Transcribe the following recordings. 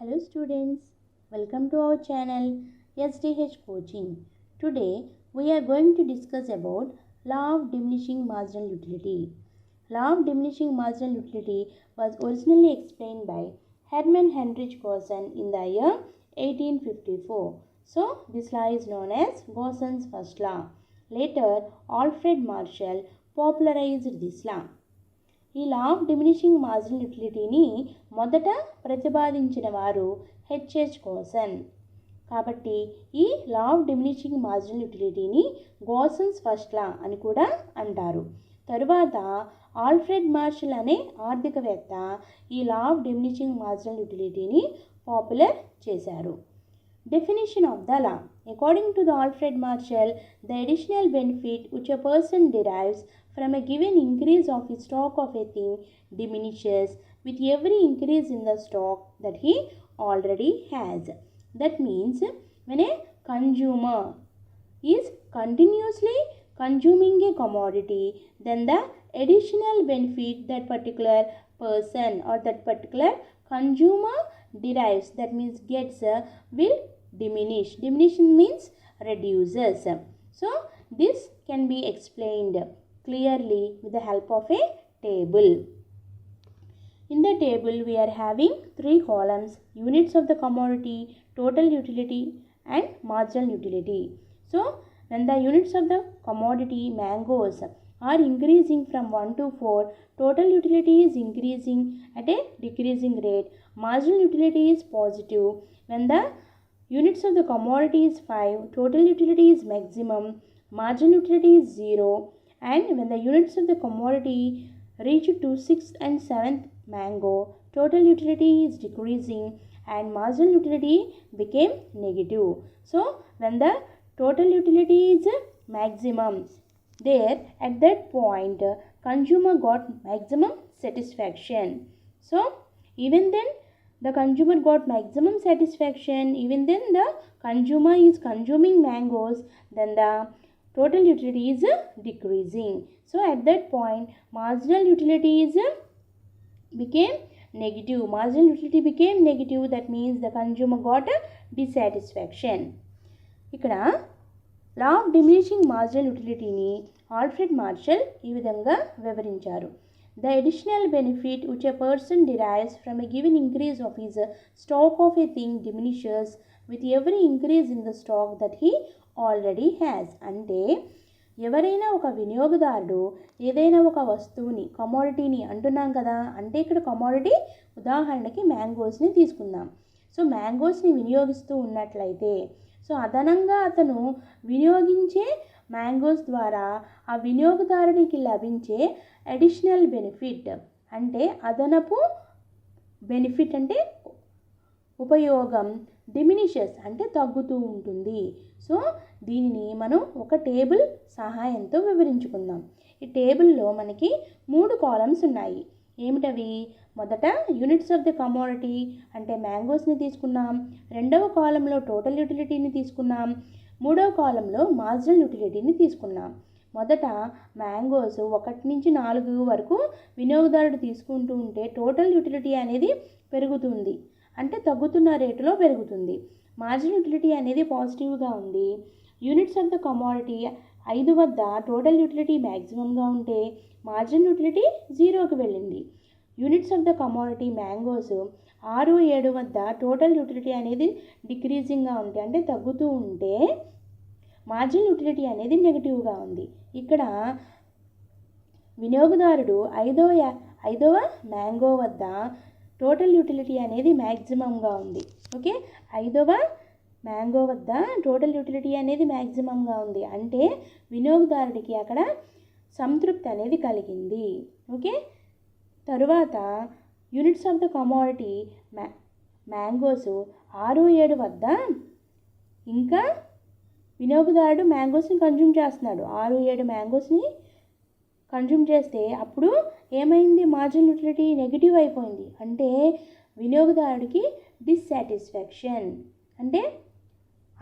Hello students, welcome to our channel SDH Coaching. Today we are going to discuss about law of diminishing marginal utility. Law of diminishing marginal utility was originally explained by Hermann Heinrich Gaussen in the year 1854. So this law is known as Gausson's first law. Later Alfred Marshall popularized this law. ఈ law of diminishing marginal యుటిలిటీని మొదట ప్రతిపాదించిన వారు HH Gossen. కాబట్టి ఈ law of diminishing marginal యుటిలిటీని Gossen's first law అని కూడా అంటారు. తరువాత ఆల్ఫ్రెడ్ మార్షల్ అనే ఆర్థికవేత్త ఈ లా ఆఫ్ డిమినిషింగ్ మార్జినల్ యుటిలిటీని పాపులర్ చేశారు. Definition of the law. According to the Alfred Marshall, the additional benefit which a person derives from a given increase of his stock of a thing diminishes with every increase in the stock that he already has. That means when a consumer is continuously consuming a commodity, then the additional benefit that particular person or that particular consumer derives, that means gets, will diminish. Diminution means reduces. So this can be explained clearly with the help of a table. In the table we are having three columns: units of the commodity, total utility and marginal utility. So when the units of the commodity mangoes are increasing from 1 to 4, total utility is increasing at a decreasing rate. Marginal utility is positive. When the units of the commodity is 5, total utility is maximum, marginal utility is 0. And when the units of the commodity reach to 6th and 7th mango, total utility is decreasing and marginal utility became negative. So when the total utility is maximum, there at that point consumer got maximum satisfaction. So even then the consumer got maximum satisfaction, even then the consumer is consuming mangoes, then the total utility is decreasing. So at that point marginal utility is became negative. Marginal utility became negative, that means the consumer got a dissatisfaction. ఇక్కడ law of diminishing marginal యుటిలిటీని Alfred Marshall ఈ విధంగా వివరించారు. The additional benefit which a person derives from a given increase of his stock of a thing diminishes with every increase in the stock that he already has. అంటే ఎవరైనా ఒక వినియోగదారుడు ఏదైనా ఒక వస్తువుని, కమోడిటీని అంటున్నాం కదా, అంటే ఇక్కడ కమోడిటీ ఉదాహరణకి మ్యాంగోస్ని తీసుకుందాం. సో మ్యాంగోస్ని వినియోగిస్తూ ఉన్నట్లయితే, సో అదనంగా అతను వినియోగించే మ్యాంగోస్ ద్వారా ఆ వినియోగదారునికి లభించే అడిషనల్ బెనిఫిట్, అంటే అదనపు బెనిఫిట్ అంటే ఉపయోగం, డిమినిషెస్ అంటే తగ్గుతూ ఉంటుంది. సో దీనిని మనం ఒక టేబుల్ సహాయంతో వివరించుకుందాం. ఈ టేబుల్లో మనకి 3 కాలమ్స్ ఉన్నాయి. ఏమిటవి? మొదట యూనిట్స్ ఆఫ్ ది కమోడిటీ అంటే మ్యాంగోస్ని తీసుకున్నాం, రెండవ కాలంలో టోటల్ యూటిలిటీని తీసుకున్నాం, మూడవ కాలంలో మార్జినల్ యూటిలిటీని తీసుకున్నాం. మొదట మ్యాంగోస్ 1 నుంచి 4 వరకు వినియోగదారుడు తీసుకుంటూ ఉంటే టోటల్ యూటిలిటీ అనేది పెరుగుతుంది, అంటే తగ్గుతున్న రేటులో పెరుగుతుంది. మార్జినల్ యూటిలిటీ అనేది పాజిటివ్గా ఉంది. యూనిట్స్ ఆఫ్ ద కమోడిటీ 5 వద్ద టోటల్ యూటిలిటీ మ్యాక్సిమంగా ఉంటే మార్జినల్ యూటిలిటీ 0కి వెళ్ళింది. Units of the commodity mangoes 6, 7 వద్ద టోటల్ యూటిలిటీ అనేది డిక్రీజింగ్గా ఉంటే, అంటే తగ్గుతూ ఉంటే మార్జినల్ యూటిలిటీ అనేది నెగిటివ్గా ఉంది. ఇక్కడ వినియోగదారుడు 5వ మ్యాంగో వద్ద టోటల్ యూటిలిటీ అనేది మ్యాక్సిమంగా ఉంది. ఓకే, 5వ మ్యాంగో వద్ద టోటల్ యూటిలిటీ అనేది మ్యాక్సిమంగా ఉంది, అంటే వినియోగదారుడికి అక్కడ సంతృప్తి అనేది కలిగింది. ఓకే, తరువాత units of the commodity mangoes 6, 7 వద్ద ఇంకా వినియోగదారుడు మ్యాంగోస్ని కన్జ్యూమ్ చేస్తున్నాడు. 6, 7 మ్యాంగోస్ని కన్జ్యూమ్ చేస్తే అప్పుడు ఏమైంది? మార్జినల్ యూటిలిటీ నెగిటివ్ అయిపోయింది, అంటే వినియోగదారుడికి డిస్సాటిస్ఫాక్షన్ అంటే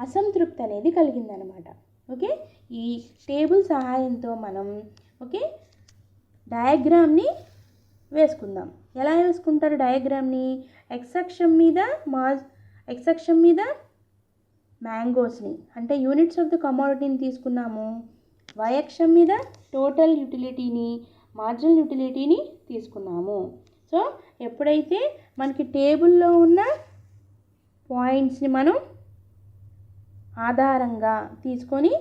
అసంతృప్తి అనేది కలిగిందనమాట. ఓకే, ఈ టేబుల్ సహాయంతో మనం డయాగ్రామ్ని వేసుకుందాం. ఎలా వేసుకుంటారు డయాగ్రామ్ని? ఎక్స్ అక్షం మీద మ్యాంగోస్ని అంటే యూనిట్స్ ఆఫ్ ద కమోడిటీని తీసుకున్నాము. వై అక్షం మీద టోటల్ యూటిలిటీని, మార్జినల్ యూటిలిటీని తీసుకున్నాము. సో ఎప్పుడైతే మనకి టేబుల్లో ఉన్న పాయింట్స్ని మనం ఆధారంగా తీసుకొని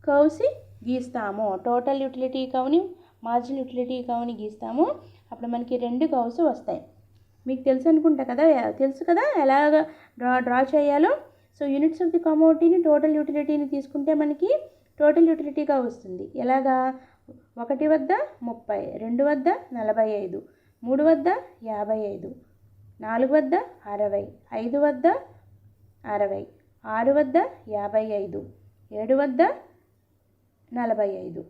కర్వ్స్ గీస్తాము, టోటల్ యూటిలిటీ కర్వ్ని, మార్జినల్ యూటిలిటీ కర్వ్ని గీస్తాము. అప్పుడు మనకి 2 కర్వ్స్ వస్తాయి. మీకు తెలుసు కదా ఎలాగ డ్రా చేయాలో. సో యూనిట్స్ ఆఫ్ ది కమోడిటీని, టోటల్ యూటిలిటీని తీసుకుంటే మనకి టోటల్ యూటిలిటీ కర్వ్ వస్తుంది. ఎలాగా? 1 వద్ద 30, 2 వద్ద 45, 3 వద్ద 55, 4 వద్ద 60, 5 వద్ద 60, 6 వద్ద 55, 7 వద్ద 45.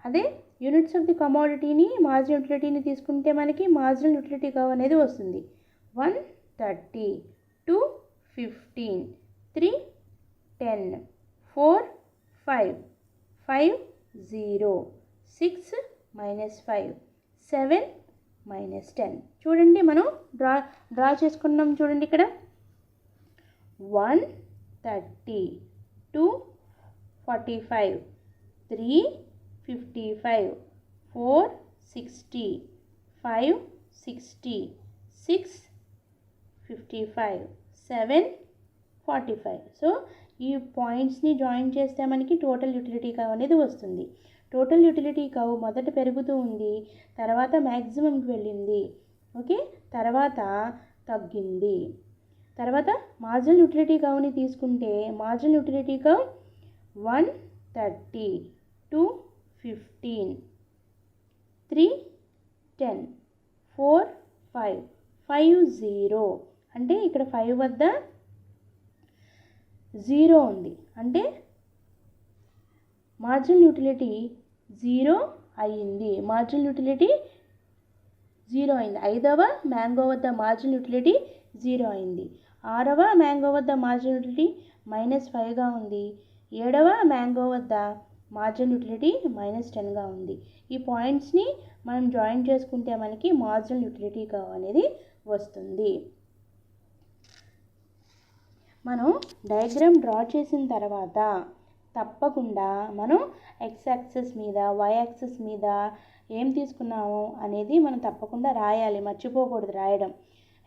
అదే యూనిట్స్ ఆఫ్ ది కమోడిటీని, మార్జినల్ యూటిలిటీని తీసుకుంటే మనకి మార్జినల్ యూటిలిటీ కర్వ్ అనేది వస్తుంది. 130, 2, 15, 3, 10, 4, 5, 5, 0, 6, -5, 7, -10. చూడండి, మనం డ్రా చేసుకున్నాం. చూడండి ఇక్కడ 130, 2, 45, 3, 55, 4, 60, 5, 60, 6, 55, 7, 45. సో ఈ పాయింట్స్ని జాయిన్ చేస్తే మనకి టోటల్ యూటిలిటీ కర్వ్ అనేది వస్తుంది. టోటల్ యూటిలిటీ కర్వ్ మొదట పెరుగుతూ ఉంది, తర్వాత మ్యాక్సిమంకి వెళ్ళింది, ఓకే, తర్వాత తగ్గింది. తర్వాత మార్జినల్ యూటిలిటీ కర్వ్ని తీసుకుంటే మార్జినల్ యూటిలిటీ కర్వ్ 130, 2, 15, 3, 10, 4, 5, 5, 0. అంటే ఇక్కడ 5 వద్ద 0 ఉంది, అంటే మార్జినల్ యూటిలిటీ 0 అయ్యింది. మార్జినల్ యూటిలిటీ 0 అయింది. 5వ మ్యాంగో వద్ద మార్జినల్ యూటిలిటీ 0 అయింది. 6వ మ్యాంగో వద్ద మార్జినల్ యూటిలిటీ -5గా ఉంది. 7వ మ్యాంగో వద్ద మార్జినల్ యూటిలిటీ -10గా ఉంది. ఈ పాయింట్స్ని మనం జాయిన్ చేసుకుంటే మనకి మార్జినల్ యూటిలిటీ కర్వ్ అనేది వస్తుంది. మనం డయాగ్రామ్ డ్రా చేసిన తర్వాత తప్పకుండా మనం ఎక్స్ యాక్సిస్ మీద, వై యాక్సిస్ మీద ఏం తీసుకున్నాము అనేది మనం తప్పకుండా రాయాలి, మర్చిపోకూడదు రాయడం.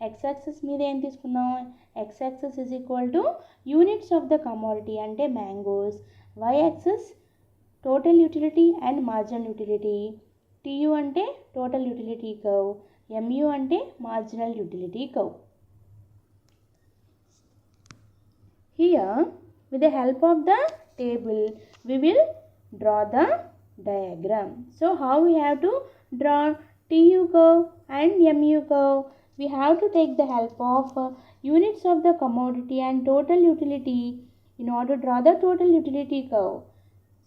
ఎక్స్ యాక్సిస్ మీద ఏం తీసుకున్నాం? X axis is equal to units of the commodity అంటే mangoes, Y axis total utility and marginal utility, TU అంటే టోటల్ యూటిలిటీ కర్వ్, ఎంయూ అంటే marginal utility curve. Here, with the help of the table, we will draw the diagram. So, how we have to draw TU curve and MU curve? We have to take the help of units of the commodity and total utility in order to draw the total utility curve.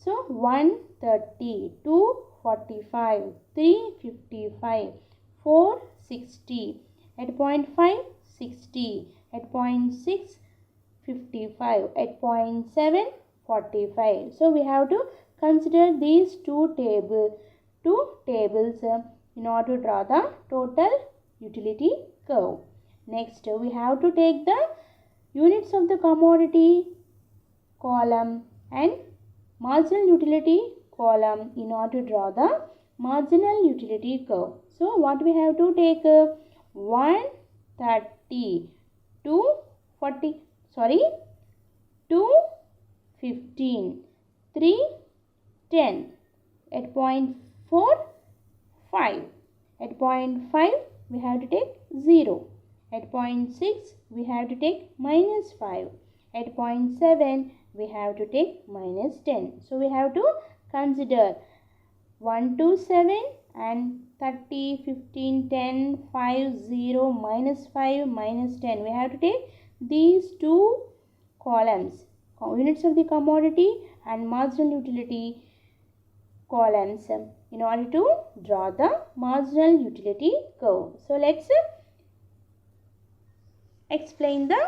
So, 130, 245, 355, 460, at point 5, 60, at point 6, 55, at point 7, 45. So we have to consider these two tables in order to draw the total utility curve. Next, we have to take the units of the commodity column and marginal utility column in order to draw the marginal utility curve. So what we have to take? 130, 215, 310, at point 4, 5. At point 5 we have to take 0. At point 6 we have to take -5. At point 7 we have to take -10. So we have to consider 1 to 7 and 30, 15, 10, 5, 0, -5, -10. We have to take these two columns, units of the commodity and marginal utility columns, in order to draw the marginal utility curve. So let's explain the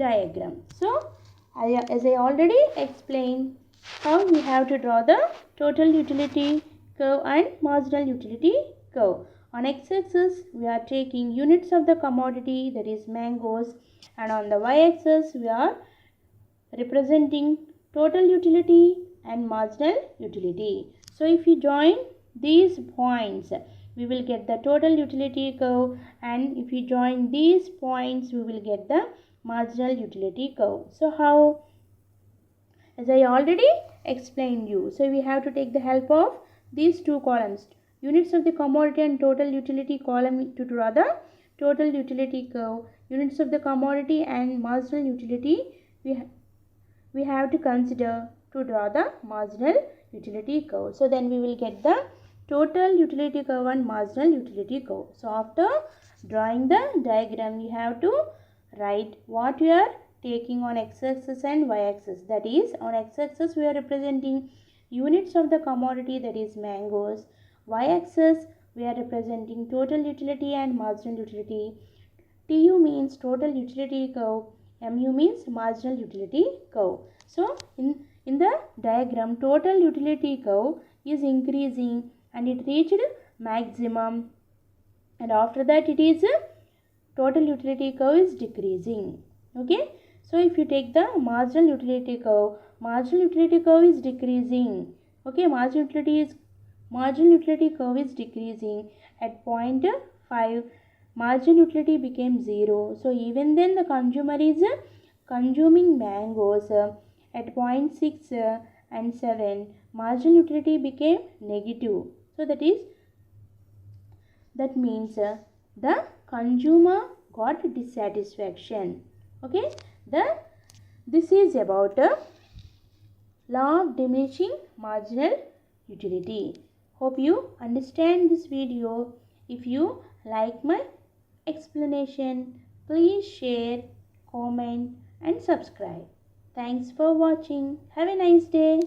diagram. So as I already explained how we have to draw the total utility curve and marginal utility curve. On x-axis we are taking units of the commodity, that is mangoes, and on the y-axis we are representing total utility and marginal utility. So if you join these points, we will get the total utility curve, and if you join these points, we will get the marginal utility curve. So how? As I already explained you. So we have to take the help of these two columns, units of the commodity and total utility column, to draw the total utility curve. Units of the commodity and marginal utility we have to consider to draw the marginal utility curve. So then we will get the total utility curve and marginal utility curve. So after drawing the diagram, you have to write what you are taking on x-axis and y-axis. That is, on x-axis we are representing units of the commodity, that is mangoes. Y-axis we are representing total utility and marginal utility. TU means total utility curve, MU means marginal utility curve. So in the diagram, total utility curve is increasing and it reached maximum, and after that it is total utility curve is decreasing. Okay, so if you take the marginal utility curve is decreasing. Okay, marginal utility curve is decreasing. At point 5, marginal utility became 0. So even then the consumer is consuming mangoes. At point 6 and 7, marginal utility became negative. So that means the consumer got dissatisfaction. Okay, this is about law of diminishing marginal utility. Hope you understand this video. If you like my explanation, please share, comment and subscribe. Thanks for watching. Have a nice day.